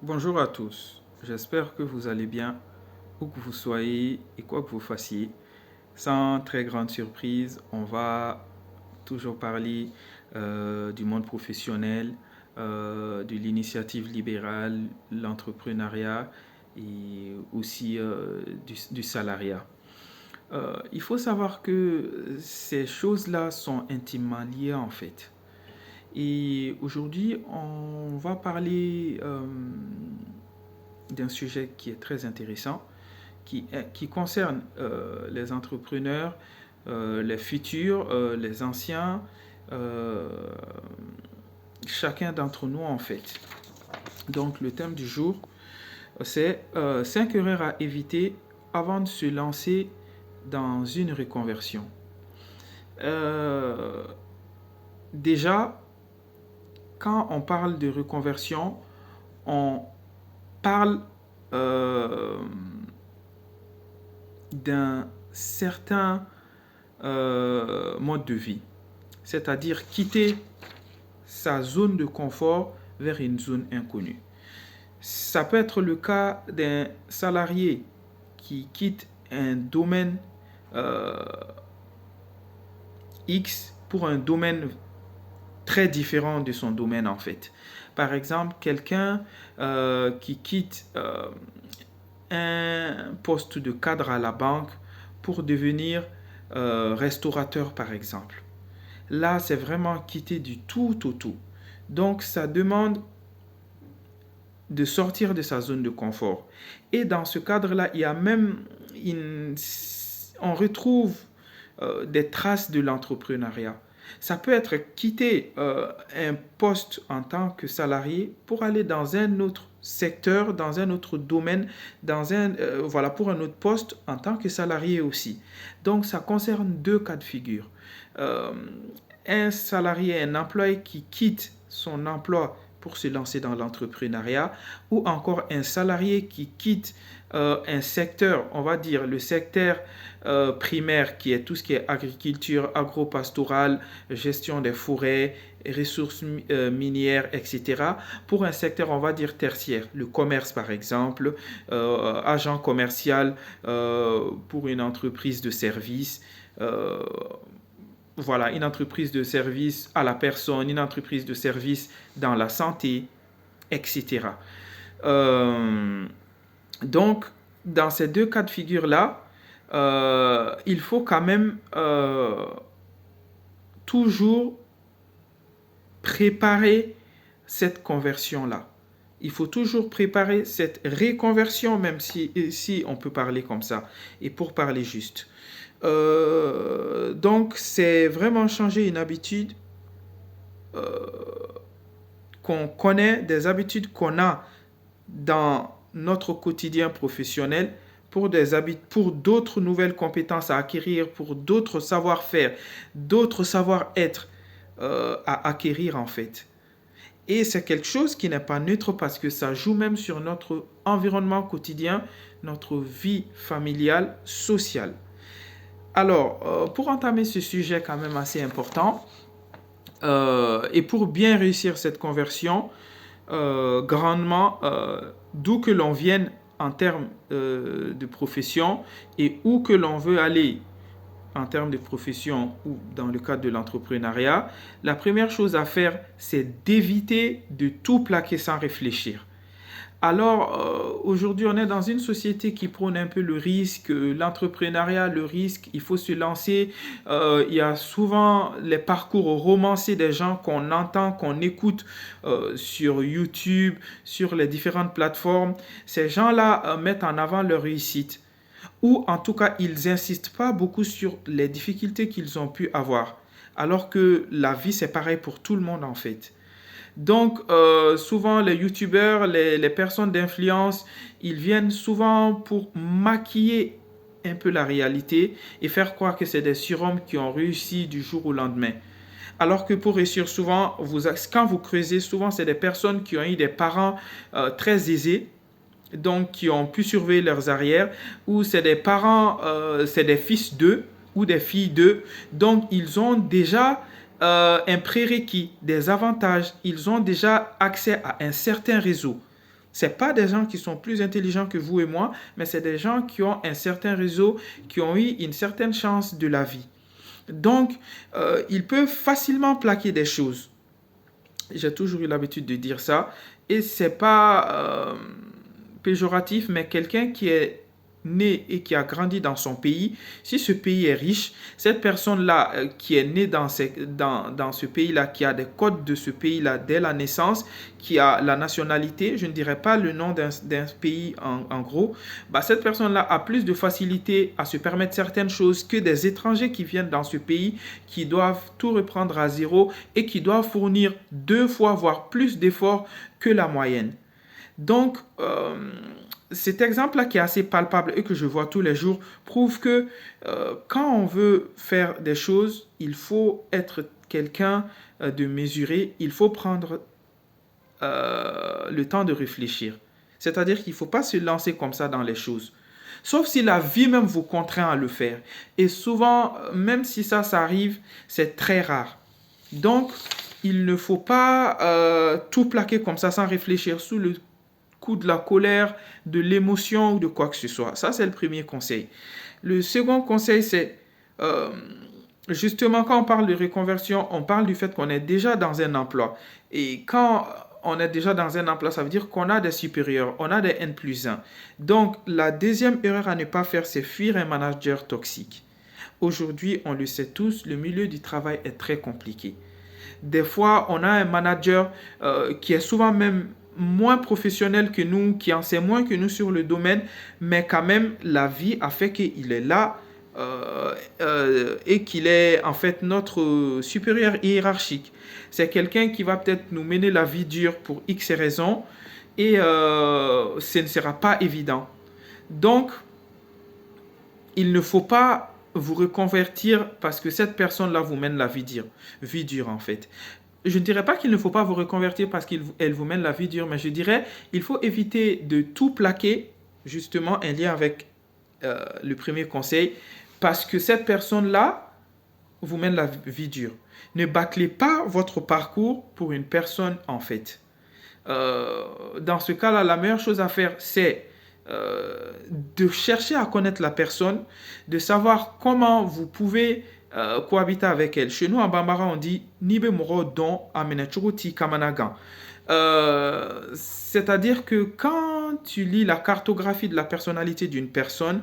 Bonjour à tous, j'espère que vous allez bien, où que vous soyez et quoi que vous fassiez. Sans très grande surprise, on va toujours parler du monde professionnel, de l'initiative libérale, l'entrepreneuriat et aussi du salariat. Il faut savoir que ces choses-là sont intimement liées en fait. Et aujourd'hui, on va parler d'un sujet qui est très intéressant, qui concerne les entrepreneurs, les futurs, les anciens, euh, chacun d'entre nous en fait. Donc le thème du jour, c'est 5 erreurs à éviter avant de se lancer dans une reconversion. Euh, Déjà, quand on parle de reconversion, on parle euh, d'un certain mode de vie, c'est-à-dire quitter sa zone de confort vers une zone inconnue. Ça peut être le cas d'un salarié qui quitte un domaine euh, X pour un domaine très différent de son domaine en fait. Par exemple, quelqu'un qui quitte un poste de cadre à la banque pour devenir restaurateur par exemple. Là, c'est vraiment quitter du tout au tout. Donc, ça demande de sortir de sa zone de confort. Et dans ce cadre-là, il y a même on retrouve des traces de l'entrepreneuriat. Ça peut être quitter un poste en tant que salarié pour aller dans un autre secteur, dans un autre domaine, voilà, pour un autre poste en tant que salarié aussi. Donc, ça concerne deux cas de figure. Euh, un salarié, un employé qui quitte son emploi pour se lancer dans l'entrepreneuriat, ou encore un salarié qui quitte un secteur, on va dire le secteur primaire qui est tout ce qui est agriculture, agro-pastorale, gestion des forêts, ressources minières, etc. Pour un secteur, on va dire tertiaire, le commerce par exemple, agent commercial pour une entreprise de service. Voilà, une entreprise de service à la personne, une entreprise de service dans la santé, etc. Euh, donc, dans ces deux cas de figure-là, il faut quand même toujours préparer cette conversion-là. Il faut toujours préparer cette reconversion, même si on peut parler comme ça, et pour parler juste. Donc, c'est vraiment changer une habitude qu'on connaît, des habitudes qu'on a dans notre quotidien professionnel pour d'autres nouvelles compétences à acquérir, pour d'autres savoir-faire, d'autres savoir-être à acquérir en fait. Et c'est quelque chose qui n'est pas neutre parce que ça joue même sur notre environnement quotidien, notre vie familiale, sociale. Alors, pour entamer ce sujet quand même assez important, et pour bien réussir cette conversion, grandement, d'où que l'on vienne en termes de profession et où que l'on veut aller en termes de profession ou dans le cadre de l'entrepreneuriat, la première chose à faire, c'est d'éviter de tout plaquer sans réfléchir. Alors, aujourd'hui, on est dans une société qui prône un peu le risque, l'entrepreneuriat, le risque, il faut se lancer. Il y a souvent les parcours romancés des gens qu'on entend, qu'on écoute sur YouTube, sur les différentes plateformes. Ces gens-là mettent en avant leur réussite. Ou en tout cas, ils n'insistent pas beaucoup sur les difficultés qu'ils ont pu avoir. Alors que la vie, c'est pareil pour tout le monde en fait. Donc, souvent, les youtubeurs, les personnes d'influence, ils viennent souvent pour maquiller un peu la réalité et faire croire que c'est des surhommes qui ont réussi du jour au lendemain. Alors que pour réussir souvent, quand vous creusez, souvent, c'est des personnes qui ont eu des parents très aisés, donc qui ont pu surveiller leurs arrières, ou c'est des parents, c'est des fils d'eux ou des filles d'eux, donc ils ont déjà un prérequis, des avantages, ils ont déjà accès à un certain réseau. C'est pas des gens qui sont plus intelligents que vous et moi, mais c'est des gens qui ont un certain réseau, qui ont eu une certaine chance de la vie. Donc, ils peuvent facilement plaquer des choses. J'ai toujours eu l'habitude de dire ça. Et c'est pas péjoratif, mais quelqu'un qui est né et qui a grandi dans son pays, si ce pays est riche, cette personne-là qui est née dans ce pays-là, qui a des codes de ce pays-là dès la naissance, qui a la nationalité, je ne dirais pas le nom d'un pays en gros, bah, cette personne-là a plus de facilité à se permettre certaines choses que des étrangers qui viennent dans ce pays, qui doivent tout reprendre à zéro et qui doivent fournir 2 fois, voire plus d'efforts que la moyenne. Donc, cet exemple-là qui est assez palpable et que je vois tous les jours prouve que quand on veut faire des choses, il faut être quelqu'un de mesuré, il faut prendre le temps de réfléchir. C'est-à-dire qu'il ne faut pas se lancer comme ça dans les choses. Sauf si la vie même vous contraint à le faire. Et souvent, même si ça arrive, c'est très rare. Donc, il ne faut pas tout plaquer comme ça sans réfléchir sous le coup de la colère, de l'émotion ou de quoi que ce soit. Ça, c'est le premier conseil. Le second conseil, c'est justement quand on parle de reconversion, on parle du fait qu'on est déjà dans un emploi. Et quand on est déjà dans un emploi, ça veut dire qu'on a des supérieurs, on a des N+1. Donc, la deuxième erreur à ne pas faire, c'est fuir un manager toxique. Aujourd'hui, on le sait tous, le milieu du travail est très compliqué. Des fois, on a un manager qui est souvent même moins professionnel que nous, qui en sait moins que nous sur le domaine, mais quand même, la vie a fait qu'il est là et qu'il est en fait notre supérieur hiérarchique. C'est quelqu'un qui va peut-être nous mener la vie dure pour X raisons et ce ne sera pas évident. Donc, il ne faut pas vous reconvertir parce que cette personne-là vous mène la vie dure en fait. Je ne dirais pas qu'il ne faut pas vous reconvertir parce qu'elle vous mène la vie dure, mais je dirais il faut éviter de tout plaquer, justement un lien avec le premier conseil, parce que cette personne-là vous mène la vie dure. Ne bâclez pas votre parcours pour une personne en fait. Dans ce cas-là, la meilleure chose à faire, c'est de chercher à connaître la personne, de savoir comment vous pouvez cohabiter avec elle. Chez nous, en Bambara, on dit Nibe Moro Don Amenachuruti Kamanagan. C'est-à-dire que quand tu lis la cartographie de la personnalité d'une personne,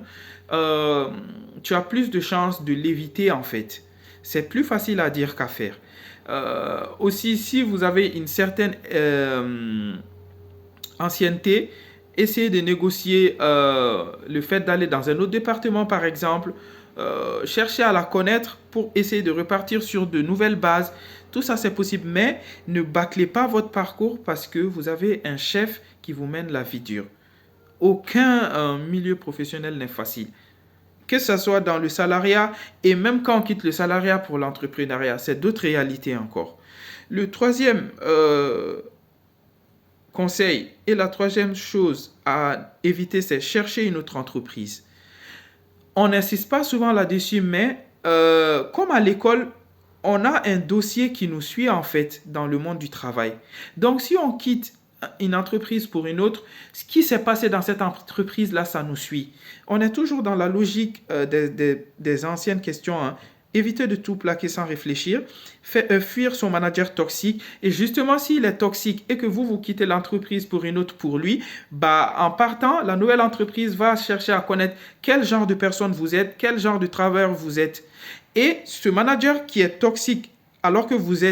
tu as plus de chances de l'éviter en fait. C'est plus facile à dire qu'à faire. Aussi, si vous avez une certaine ancienneté, essayez de négocier le fait d'aller dans un autre département, par exemple. Cherchez à la connaître pour essayer de repartir sur de nouvelles bases. Tout ça, c'est possible, mais ne bâclez pas votre parcours parce que vous avez un chef qui vous mène la vie dure. Aucun milieu professionnel n'est facile. Que ce soit dans le salariat et même quand on quitte le salariat pour l'entrepreneuriat, c'est d'autres réalités encore. Le troisième conseil et la troisième chose à éviter, c'est chercher une autre entreprise. On n'insiste pas souvent là-dessus, mais comme à l'école, on a un dossier qui nous suit en fait dans le monde du travail. Donc, si on quitte une entreprise pour une autre, ce qui s'est passé dans cette entreprise-là, ça nous suit. On est toujours dans la logique des anciennes questions. Hein. Éviter de tout plaquer sans réfléchir, fuir son manager toxique. Et justement, s'il est toxique et que vous quittez l'entreprise pour une autre pour lui, bah, en partant, la nouvelle entreprise va chercher à connaître quel genre de personne vous êtes, quel genre de travailleur vous êtes. Et ce manager qui est toxique, alors que vous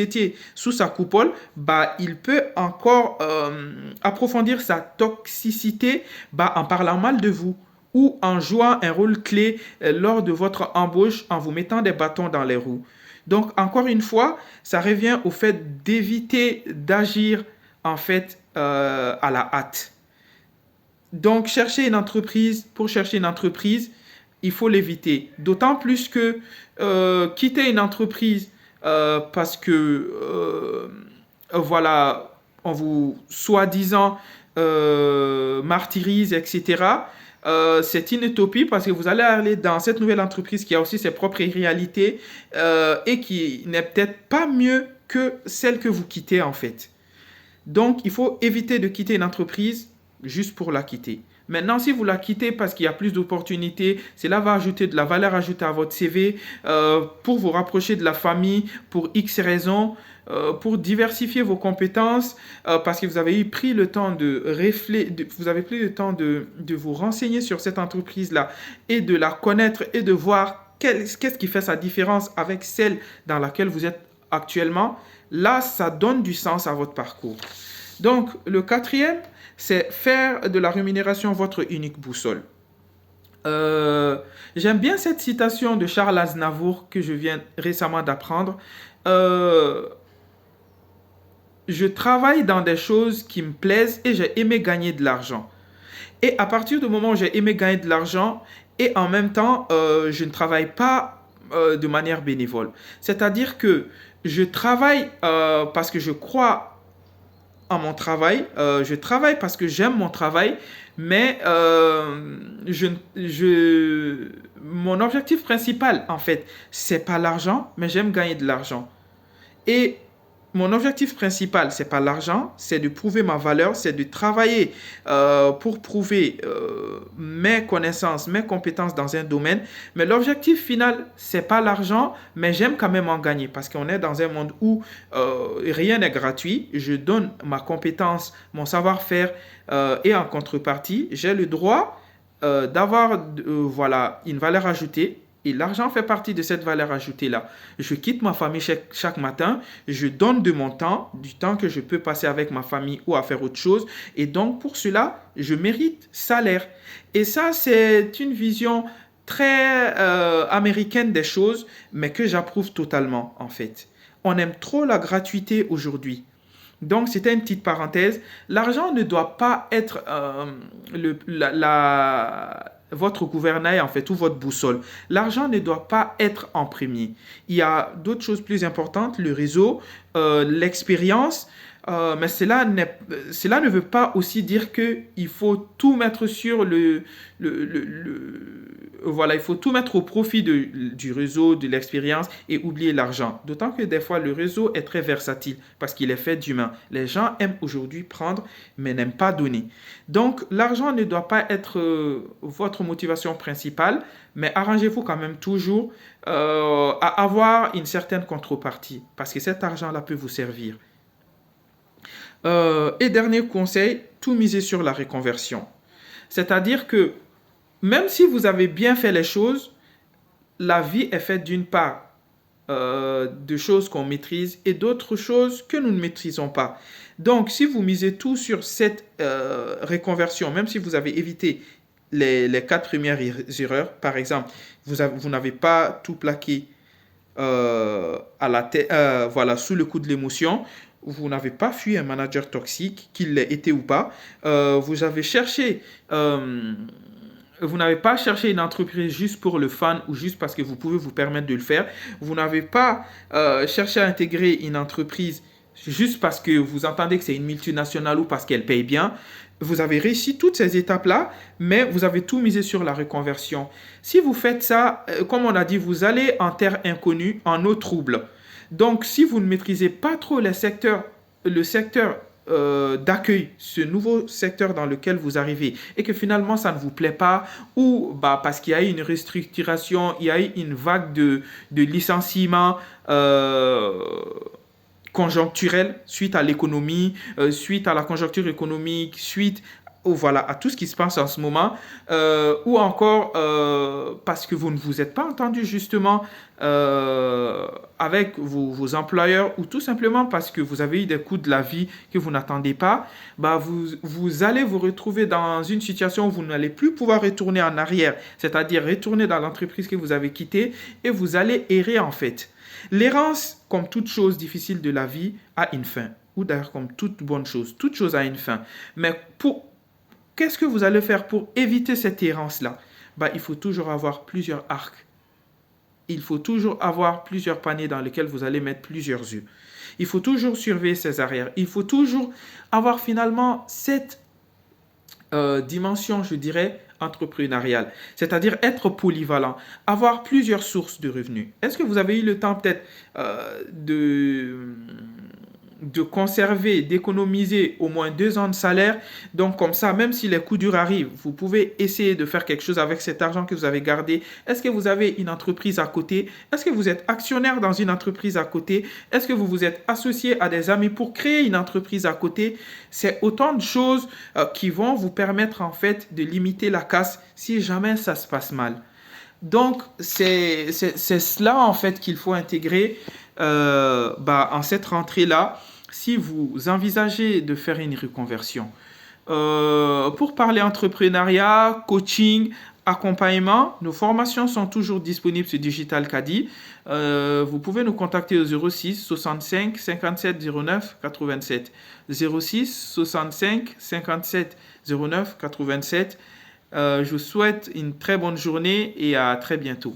étiez sous sa coupole, bah, il peut encore approfondir sa toxicité en parlant mal de vous ou en jouant un rôle clé lors de votre embauche en vous mettant des bâtons dans les roues. Donc, encore une fois, ça revient au fait d'éviter d'agir en fait à la hâte. Donc, pour chercher une entreprise, il faut l'éviter. D'autant plus que quitter une entreprise parce que, voilà, on vous soi-disant martyrise, etc., c'est une utopie parce que vous allez aller dans cette nouvelle entreprise qui a aussi ses propres réalités et qui n'est peut-être pas mieux que celle que vous quittez en fait. Donc, il faut éviter de quitter une entreprise juste pour la quitter. Maintenant, si vous la quittez parce qu'il y a plus d'opportunités, cela va ajouter de la valeur ajoutée à votre CV pour vous rapprocher de la famille, pour X raisons, pour diversifier vos compétences, parce que vous avez pris le temps de réfléchir, vous avez pris le temps de vous renseigner sur cette entreprise-là et de la connaître et de voir qu'est-ce qui fait sa différence avec celle dans laquelle vous êtes actuellement. Là, ça donne du sens à votre parcours. Donc, le quatrième, c'est faire de la rémunération votre unique boussole. J'aime bien cette citation de Charles Aznavour que je viens récemment d'apprendre. Je travaille dans des choses qui me plaisent et j'ai aimé gagner de l'argent. Et à partir du moment où j'ai aimé gagner de l'argent et en même temps, je ne travaille pas de manière bénévole. C'est-à-dire que je travaille parce que je crois à mon travail, je travaille parce que j'aime mon travail, mais mon objectif principal, en fait, c'est pas l'argent, mais j'aime gagner de l'argent. Et mon objectif principal, c'est pas l'argent, c'est de prouver ma valeur, c'est de travailler pour prouver mes connaissances, mes compétences dans un domaine. Mais l'objectif final, c'est pas l'argent, mais j'aime quand même en gagner parce qu'on est dans un monde où rien n'est gratuit. Je donne ma compétence, mon savoir-faire et en contrepartie, j'ai le droit d'avoir voilà, une valeur ajoutée. Et l'argent fait partie de cette valeur ajoutée-là. Je quitte ma famille chaque matin, je donne de mon temps, du temps que je peux passer avec ma famille ou à faire autre chose. Et donc, pour cela, je mérite salaire. Et ça, c'est une vision très américaine des choses, mais que j'approuve totalement, en fait. On aime trop la gratuité aujourd'hui. Donc, c'était une petite parenthèse. L'argent ne doit pas être votre gouvernail, en fait, ou votre boussole. L'argent ne doit pas être en premier. Il y a d'autres choses plus importantes, le réseau, l'expérience, mais cela ne veut pas aussi dire qu'il faut tout mettre sur voilà, il faut tout mettre au profit du réseau, de l'expérience et oublier l'argent. D'autant que des fois, le réseau est très versatile parce qu'il est fait d'humains. Les gens aiment aujourd'hui prendre, mais n'aiment pas donner. Donc, l'argent ne doit pas être votre motivation principale, mais arrangez-vous quand même toujours à avoir une certaine contrepartie parce que cet argent-là peut vous servir. Et dernier conseil, tout miser sur la reconversion. C'est-à-dire que même si vous avez bien fait les choses, la vie est faite d'une part de choses qu'on maîtrise et d'autres choses que nous ne maîtrisons pas. Donc, si vous misez tout sur cette reconversion, même si vous avez évité les 4 premières erreurs, par exemple, vous n'avez pas tout plaqué à la tête, voilà, sous le coup de l'émotion. Vous n'avez pas fui un manager toxique, qu'il l'ait été ou pas. Vous n'avez pas cherché une entreprise juste pour le fun ou juste parce que vous pouvez vous permettre de le faire. Vous n'avez pas cherché à intégrer une entreprise juste parce que vous entendez que c'est une multinationale ou parce qu'elle paye bien. Vous avez réussi toutes ces étapes-là, mais vous avez tout misé sur la reconversion. Si vous faites ça, comme on a dit, vous allez en terre inconnue, en eau trouble. Donc, si vous ne maîtrisez pas trop le secteur d'accueil, ce nouveau secteur dans lequel vous arrivez, et que finalement ça ne vous plaît pas, ou parce qu'il y a eu une restructuration, il y a eu une vague de licenciements conjoncturels suite à l'économie, suite à la conjoncture économique, suite voilà, à tout ce qui se passe en ce moment, ou encore parce que vous ne vous êtes pas entendu justement avec vos employeurs, ou tout simplement parce que vous avez eu des coups de la vie que vous n'attendez pas, vous allez vous retrouver dans une situation où vous n'allez plus pouvoir retourner en arrière, c'est-à-dire retourner dans l'entreprise que vous avez quittée, et vous allez errer en fait. L'errance, comme toute chose difficile de la vie, a une fin. Ou d'ailleurs comme toute bonne chose, toute chose a une fin. Mais qu'est-ce que vous allez faire pour éviter cette errance-là? Il faut toujours avoir plusieurs arcs. Il faut toujours avoir plusieurs paniers dans lesquels vous allez mettre plusieurs œufs. Il faut toujours surveiller ses arrières. Il faut toujours avoir finalement cette dimension, je dirais, entrepreneuriale. C'est-à-dire être polyvalent, avoir plusieurs sources de revenus. Est-ce que vous avez eu le temps peut-être de conserver, d'économiser au moins 2 ans de salaire. Donc comme ça, même si les coups durs arrivent, vous pouvez essayer de faire quelque chose avec cet argent que vous avez gardé. Est-ce que vous avez une entreprise à côté? Est-ce que vous êtes actionnaire dans une entreprise à côté? Est-ce que vous vous êtes associé à des amis pour créer une entreprise à côté? C'est autant de choses qui vont vous permettre en fait de limiter la casse si jamais ça se passe mal. Donc, c'est cela en fait qu'il faut intégrer en cette rentrée-là si vous envisagez de faire une reconversion. Pour parler entrepreneuriat, coaching, accompagnement, nos formations sont toujours disponibles sur Digital Caddy. Vous pouvez nous contacter au 06 65 57 09 87. 06 65 57 09 87. Je vous souhaite une très bonne journée et à très bientôt.